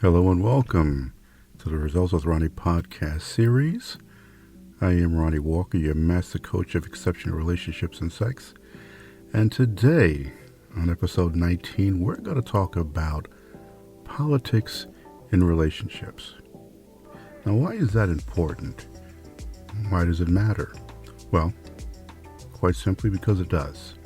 Hello and welcome to the Results with Ronnie podcast series. I am Ronnie Walker, your master coach of exceptional relationships and sex. And today, on episode 19, we're going to talk about politics in relationships. Now, why is that important? Why does it matter? Well, quite simply because it does.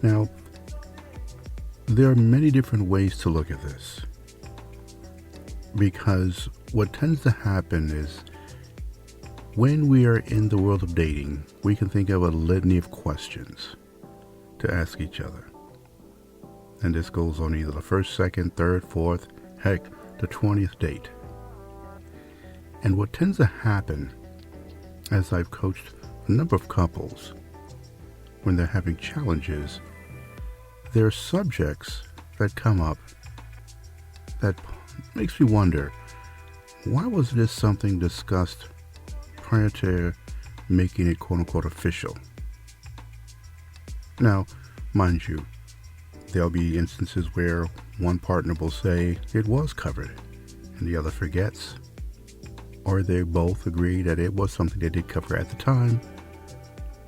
Now, there are many different ways to look at this, because what tends to happen is when we are in the world of dating, we can think of a litany of questions to ask each other. And this goes on either the first, second, third, fourth, heck, the 20th date. And what tends to happen, as I've coached a number of couples, when they're having challenges, there are subjects that come up that makes me wonder, why was this something discussed prior to making it quote-unquote official? Now, mind you, there'll be instances where one partner will say it was covered and the other forgets, or they both agree that it was something they did cover at the time,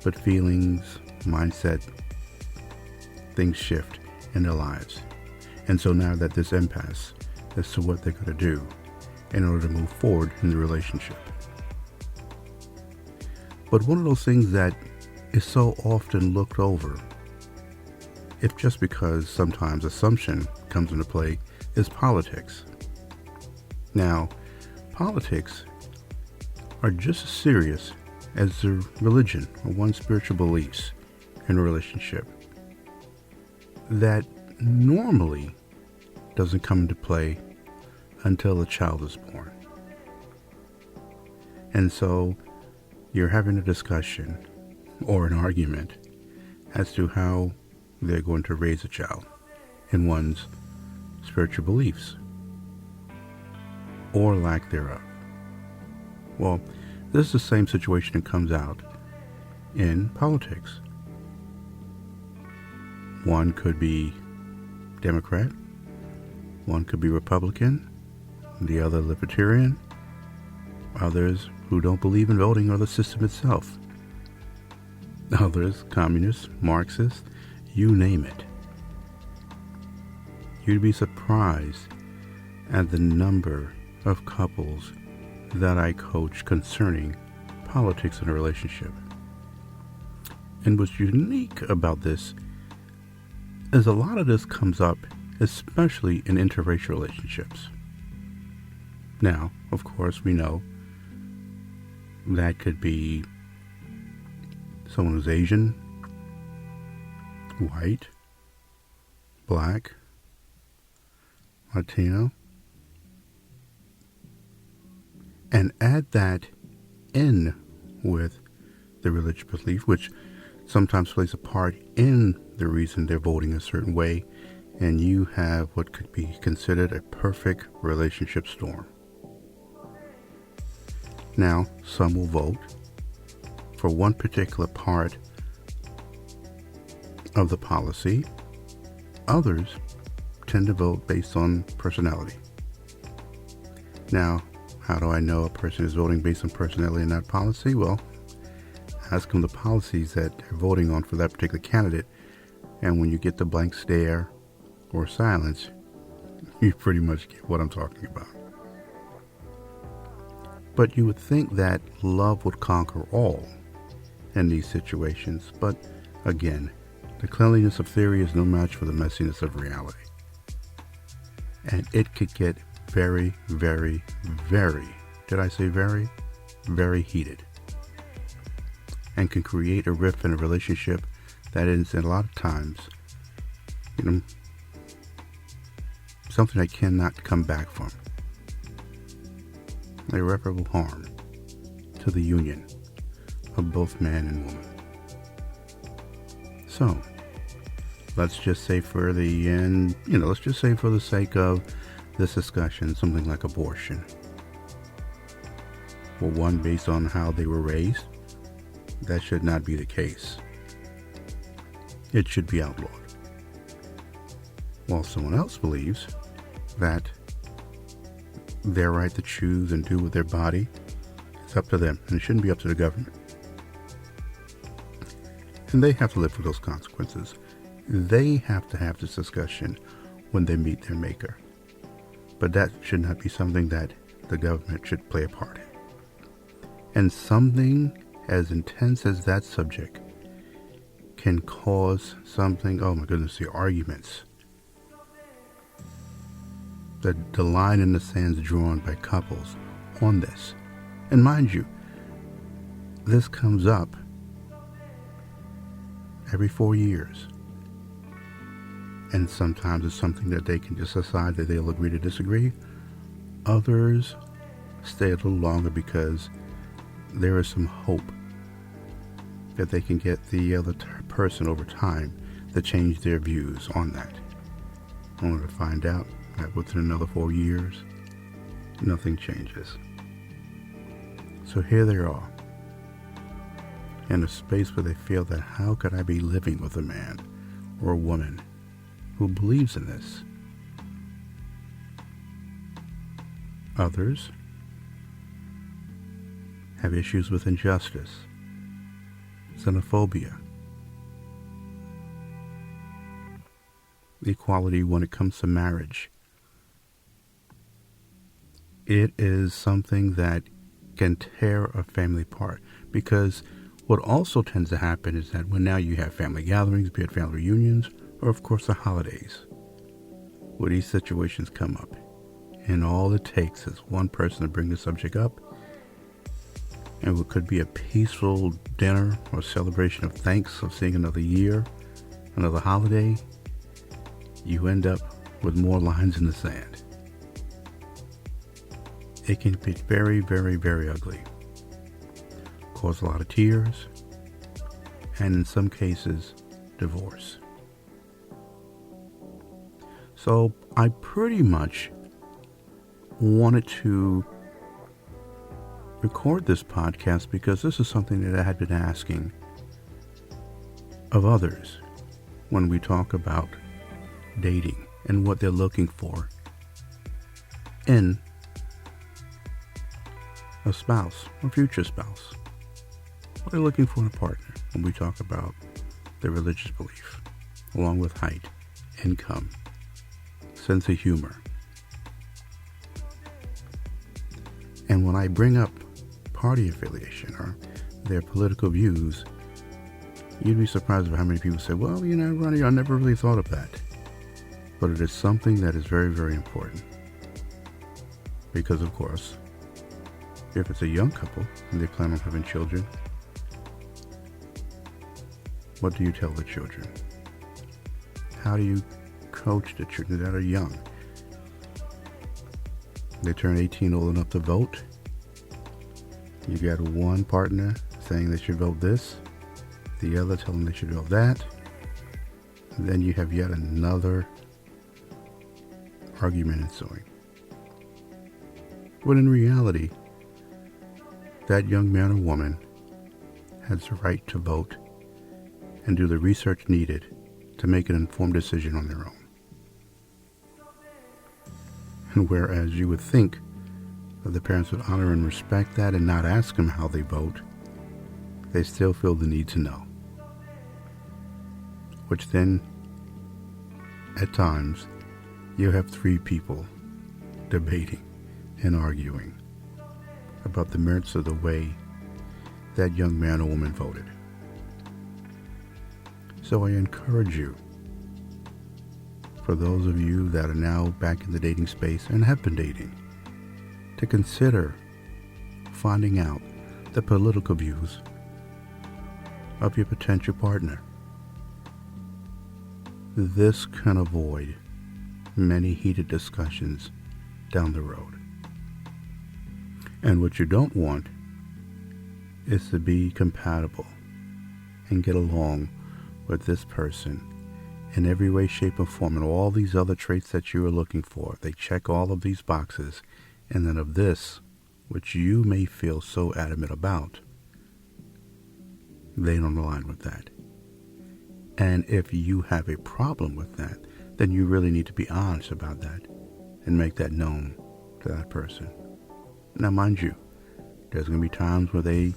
but feelings, mindset, things shift in their lives. And so now that this impasse as to what they're going to do in order to move forward in the relationship. But one of those things that is so often looked over, if just because sometimes assumption comes into play, is politics. Now, politics are just as serious as the religion or one's spiritual beliefs in a relationship, that normally doesn't come into play until a child is born. And so you're having a discussion or an argument as to how they're going to raise a child in one's spiritual beliefs or lack thereof. Well, this is the same situation that comes out in politics. One could be Democrat, one could be Republican, the other Libertarian, others who don't believe in voting or the system itself, others Communist, Marxist, you name it. You'd be surprised at the number of couples that I coach concerning politics in a relationship. And what's unique about this is a lot of this comes up especially in interracial relationships. Now, of course, we know that could be someone who's Asian, white, black, Latino, and add that in with the religious belief, which sometimes plays a part in the reason they're voting a certain way, and you have what could be considered a perfect relationship storm. Now, some will vote for one particular part of the policy. Others tend to vote based on personality. Now, how do I know a person is voting based on personality and not policy? Well, ask them the policies that they're voting on for that particular candidate, and when you get the blank stare or silence, you pretty much get what I'm talking about. But you would think that love would conquer all in these situations, but again, the cleanliness of theory is no match for the messiness of reality. And it could get very, very, very, did I say very? Very heated. And can create a rift in a relationship that is, a lot of times, something that cannot come back from. Irreparable harm to the union of both man and woman. So, let's just say for the end, let's just say for the sake of this discussion, something like abortion. Well, one, based on how they were raised, that should not be the case. It should be outlawed. While someone else believes that their right to choose and do with their body is up to them, and it shouldn't be up to the government. And they have to live with those consequences. They have to have this discussion when they meet their maker. But that should not be something that the government should play a part in. And something as intense as that subject can cause something, oh my goodness, the arguments. The line in the sand is drawn by couples on this. And mind you, this comes up every 4 years. And sometimes it's something that they can just decide that they'll agree to disagree. Others stay a little longer because there is some hope that they can get the other person over time to change their views on that. Only to find out that within another 4 years, nothing changes. So here they are, in a space where they feel that how could I be living with a man or a woman who believes in this? Others have issues with injustice, xenophobia, equality when it comes to marriage. It is something that can tear a family apart, because what also tends to happen is that when now you have family gatherings, be it family reunions, or of course the holidays, where these situations come up, and all it takes is one person to bring the subject up, and what could be a peaceful dinner or celebration of thanks of seeing another year, another holiday, you end up with more lines in the sand. It can be very, very, very ugly. Cause a lot of tears, and in some cases, divorce. So I pretty much wanted to record this podcast because this is something that I had been asking of others when we talk about dating and what they're looking for in a spouse or future spouse. What they're looking for in a partner when we talk about their religious belief, along with height, income, sense of humor. And when I bring up party affiliation or their political views, you'd be surprised at how many people say, well, you know, Ronnie, I never really thought of that. But it is something that is very, very important. Because, of course, if it's a young couple and they plan on having children, what do you tell the children? How do you coach the children that are young? They turn 18, old enough to vote. You got one partner saying they should vote this, the other telling them they should vote that. And then you have yet another argument ensuing. When in reality, that young man or woman has the right to vote and do the research needed to make an informed decision on their own. And whereas you would think that the parents would honor and respect that and not ask them how they vote, they still feel the need to know. Which then, at times, you have three people debating and arguing about the merits of the way that young man or woman voted. So I encourage you, for those of you that are now back in the dating space and have been dating, to consider finding out the political views of your potential partner. This can avoid many heated discussions down the road. And what you don't want is to be compatible and get along with this person in every way, shape, or form, and all these other traits that you are looking for. They check all of these boxes, and then of this, which you may feel so adamant about, they don't align with that. And if you have a problem with that, then you really need to be honest about that and make that known to that person. Now, mind you, there's going to be times where they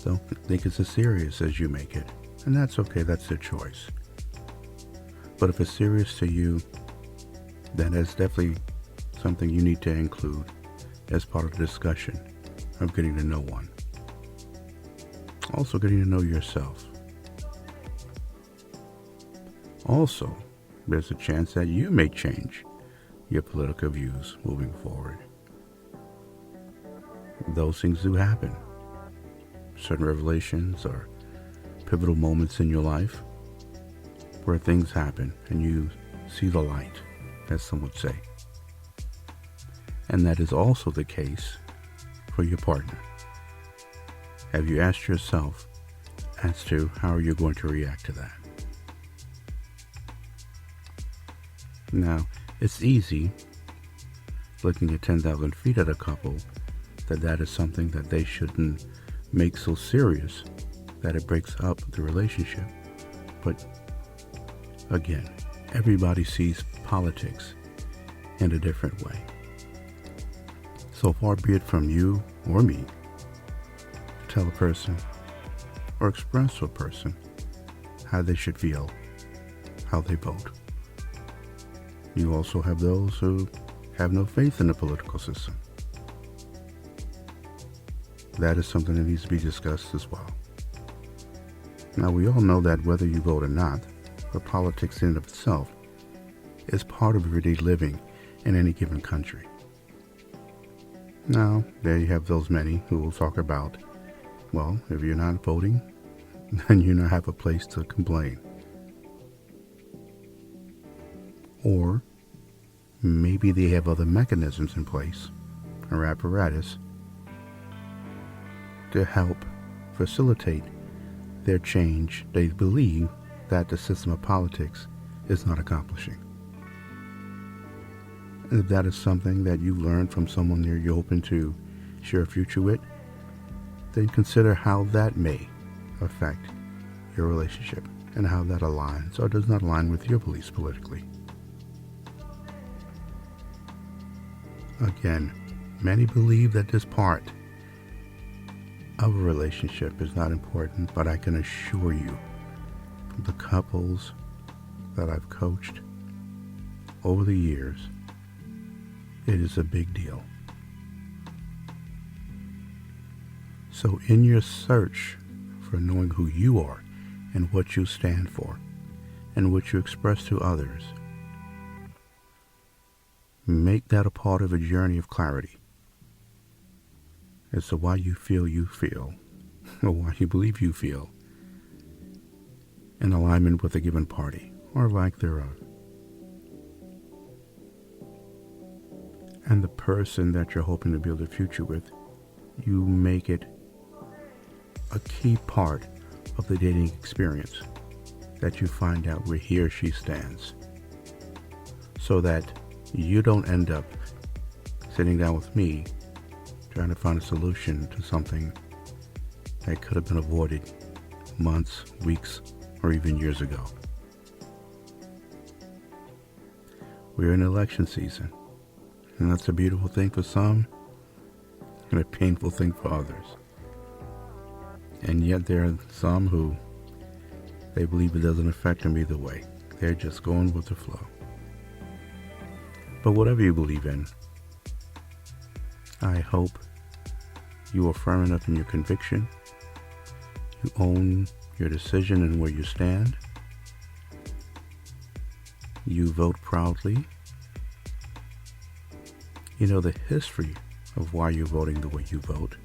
don't think it's as serious as you make it. And that's okay, that's their choice. But if it's serious to you, then that's definitely something you need to include as part of the discussion of getting to know one. Also, getting to know yourself. Also, there's a chance that you may change your political views moving forward. Those things do happen. Certain revelations or pivotal moments in your life where things happen and you see the light, as some would say. And that is also the case for your partner. Have you asked yourself as to how you're going to react to that? Now, it's easy looking at 10,000 feet at a couple that is something that they shouldn't make so serious that it breaks up the relationship. But again, everybody sees politics in a different way. So far be it from you or me to tell a person or express to a person how they should feel, how they vote. You also have those who have no faith in the political system. That is something that needs to be discussed as well. Now, we all know that whether you vote or not, the politics in and of itself is part of everyday living in any given country. Now, there you have those many who will talk about, well, if you're not voting, then you don't have a place to complain. Or maybe they have other mechanisms in place or apparatus to help facilitate their change they believe that the system of politics is not accomplishing. And if that is something that you learned from someone you're hoping to share a future with, then consider how that may affect your relationship and how that aligns or does not align with your beliefs politically. Again, many believe that this part of a relationship is not important, but I can assure you, from the couples that I've coached over the years, it is a big deal. So in your search for knowing who you are and what you stand for and what you express to others, make that a part of a journey of clarity as to why you feel, or why you believe you feel, in alignment with a given party, or lack thereof. And the person that you're hoping to build a future with, you make it a key part of the dating experience, that you find out where he or she stands, so that you don't end up sitting down with me trying to find a solution to something that could have been avoided months, weeks, or even years ago. We're in election season, and that's a beautiful thing for some and a painful thing for others. And yet there are some who they believe it doesn't affect them either way. They're just going with the flow. But whatever you believe in, I hope you are firm enough in your conviction. You own your decision and where you stand. You vote proudly. You know the history of why you're voting the way you vote.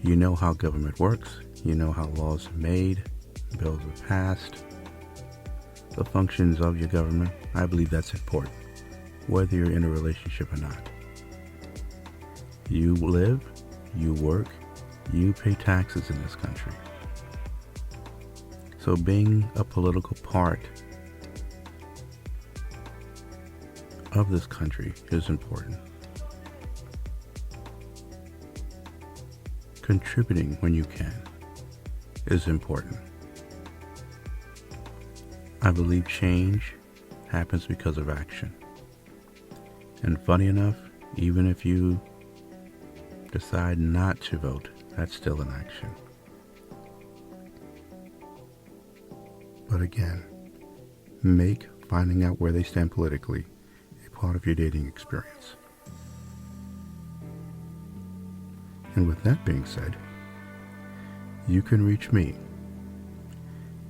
You know how government works. You know how laws are made, bills are passed, the functions of your government. I believe that's important, whether you're in a relationship or not. You live, you work, you pay taxes in this country. So being a political part of this country is important. Contributing when you can is important. I believe change happens because of action. And funny enough, even if you decide not to vote, that's still an action. But again, make finding out where they stand politically a part of your dating experience. And with that being said, you can reach me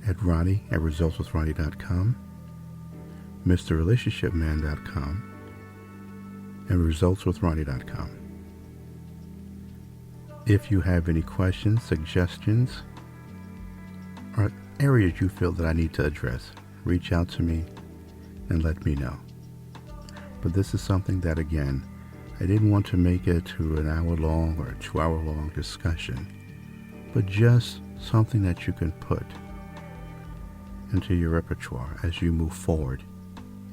at Ronnie at resultswithronnie.com, MrRelationshipMan.com, and resultswithronnie.com. If you have any questions, suggestions, or areas you feel that I need to address, reach out to me and let me know. But this is something that, again, I didn't want to make it to an hour-long or a 2-hour-long discussion, but just something that you can put into your repertoire as you move forward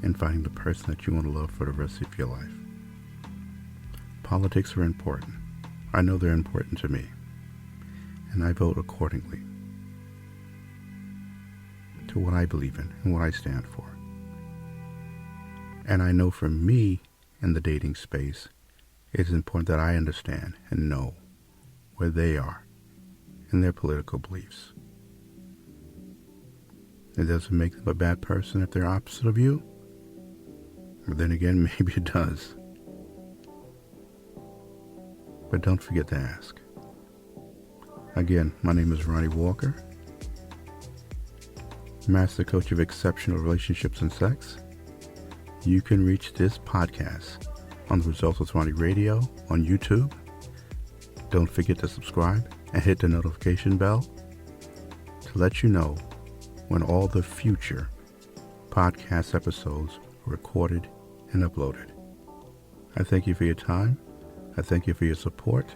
in finding the person that you want to love for the rest of your life. Politics are important. I know they're important to me, and I vote accordingly to what I believe in and what I stand for. And I know for me in the dating space, it's important that I understand and know where they are in their political beliefs. It doesn't make them a bad person if they're opposite of you. But then again, maybe it does. But don't forget to ask. Again, my name is Ronnie Walker, Master Coach of Exceptional Relationships and Sex. You can reach this podcast on the Results with Ronnie Radio on YouTube. Don't forget to subscribe and hit the notification bell to let you know when all the future podcast episodes are recorded and uploaded. I thank you for your time. I thank you for your support.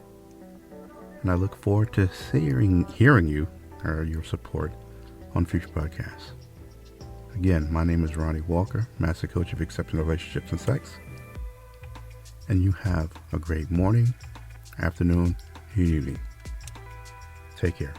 And I look forward to hearing you or your support on future podcasts. Again, my name is Ronnie Walker, Master Coach of Exceptional Relationships and Sex. And you have a great morning, afternoon, and evening. Take care.